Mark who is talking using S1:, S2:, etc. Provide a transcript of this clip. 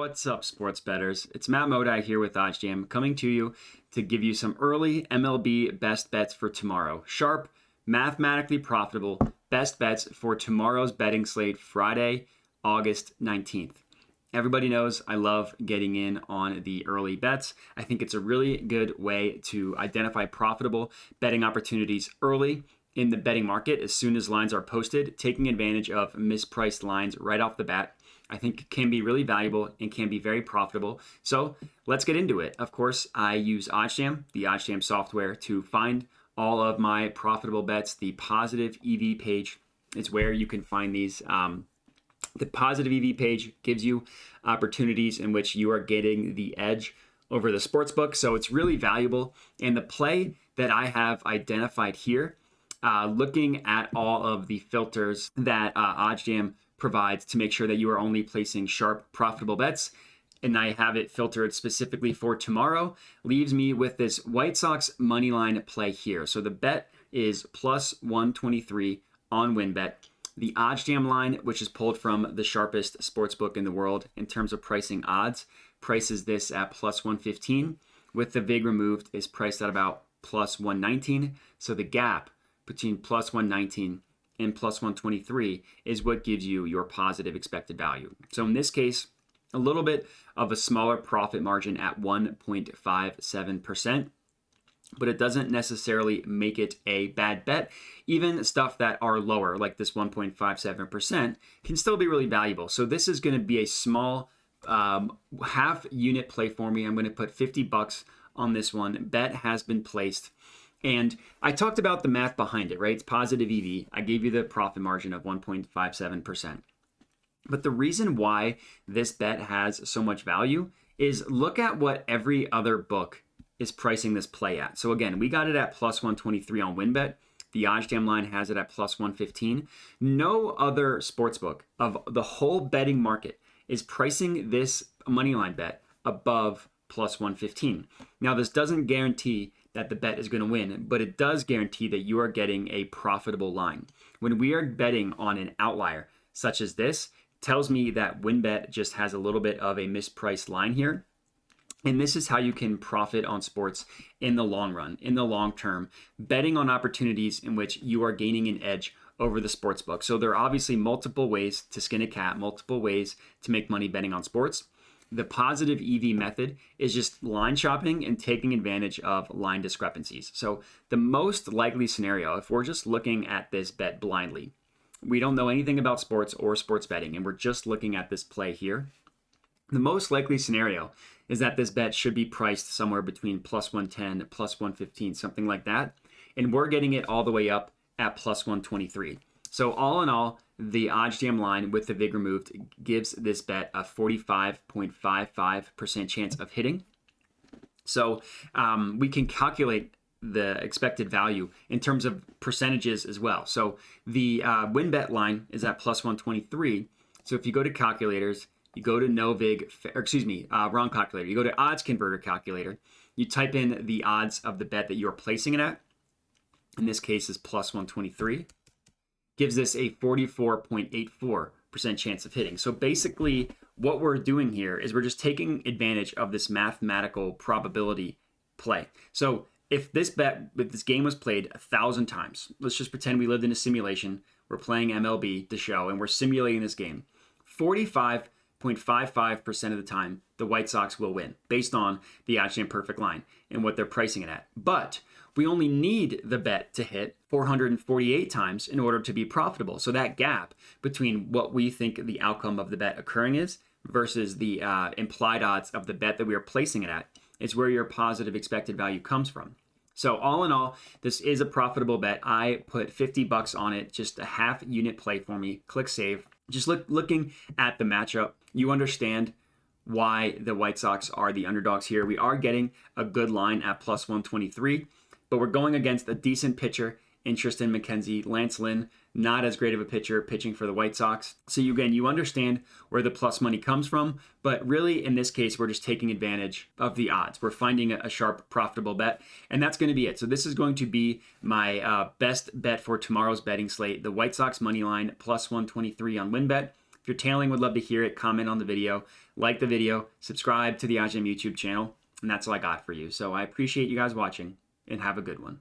S1: What's up, sports bettors? It's Matt Modi here with OddsJam, coming to you to give you some early MLB best bets for tomorrow. Sharp, mathematically profitable best bets for tomorrow's betting slate, Friday, August 19th. Everybody knows I love getting in on the early bets. I think it's a really good way to identify profitable betting opportunities early in the betting market as soon as lines are posted. Taking advantage of mispriced lines right off the bat, I think can be really valuable and can be very profitable. So let's get into it. Of course, I use OddsJam, the OddsJam software, to find all of my profitable bets. The positive EV page is where you can find these. The positive EV page gives you opportunities in which you are getting the edge over the sportsbook. So it's really valuable. And the play that I have identified here, looking at all of the filters that OddsJam provides to make sure that you are only placing sharp, profitable bets, and I have it filtered specifically for tomorrow, leaves me with this White Sox money line play here. So the bet is plus 123 on WinBet. The OddsJam line, which is pulled from the sharpest sportsbook in the world in terms of pricing odds, prices this at plus 115. With the VIG removed, is priced at about plus 119. So the gap between plus 119 and plus 123 is what gives you your positive expected value. So in this case, a little bit of a smaller profit margin at 1.57%, but it doesn't necessarily make it a bad bet. Even stuff that are lower, like this 1.57%, can still be really valuable. So this is going to be a small half unit play for me. I'm going to put $50 on this one. Bet has been placed. And I talked about the math behind it, right? It's positive EV. I gave you the profit margin of 1.57%. But the reason why this bet has so much value is look at what every other book is pricing this play at. So again, we got it at plus 123 on WinBet. The OddsJam line has it at plus 115. No other sportsbook of the whole betting market is pricing this moneyline bet above plus 115. Now, this doesn't guarantee that the bet is going to win, but it does guarantee that you are getting a profitable line. When we are betting on an outlier such as this, it tells me that WinBet just has a little bit of a mispriced line here. And this is how you can profit on sports in the long run, in the long term, betting on opportunities in which you are gaining an edge over the sports book. So there are obviously multiple ways to skin a cat, multiple ways to make money betting on sports. The positive EV method is just line shopping and taking advantage of line discrepancies. So the most likely scenario, if we're just looking at this bet blindly, we don't know anything about sports or sports betting, and we're just looking at this play here. The most likely scenario is that this bet should be priced somewhere between plus 110, plus 115, something like that. And we're getting it all the way up at plus 123. So all in all, the OddsJam line with the VIG removed gives this bet a 45.55% chance of hitting. So we can calculate the expected value in terms of percentages as well. So the WinBet line is at plus 123. So if you go to calculators, you go to wrong calculator. You go to odds converter calculator. You type in the odds of the bet that you're placing it at. In this case is plus 123. Gives this a 44.84% chance of hitting. So basically what we're doing here is we're just taking advantage of this mathematical probability play. So if this game was played 1,000 times, let's just pretend we lived in a simulation. We're playing MLB, the show, and we're simulating this game. 45.55% of the time, the White Sox will win based on the OddsJam perfect line and what they're pricing it at. But we only need the bet to hit 448 times in order to be profitable. So that gap between what we think the outcome of the bet occurring is versus the implied odds of the bet that we are placing it at is where your positive expected value comes from. So all in all, this is a profitable bet. I put $50 on it, just a half unit play for me. Click save. Just looking at the matchup, you understand why the White Sox are the underdogs here. We are getting a good line at plus 123. But we're going against a decent pitcher in Tristan McKenzie. Lance Lynn, not as great of a pitcher pitching for the White Sox. So you understand where the plus money comes from. But really, in this case, we're just taking advantage of the odds. We're finding a sharp, profitable bet. And that's going to be it. So this is going to be my best bet for tomorrow's betting slate. The White Sox money line, plus 123 on WinBet. If you're tailing, would love to hear it. Comment on the video, like the video, subscribe to the OddsJam YouTube channel, and that's all I got for you. So I appreciate you guys watching, and have a good one.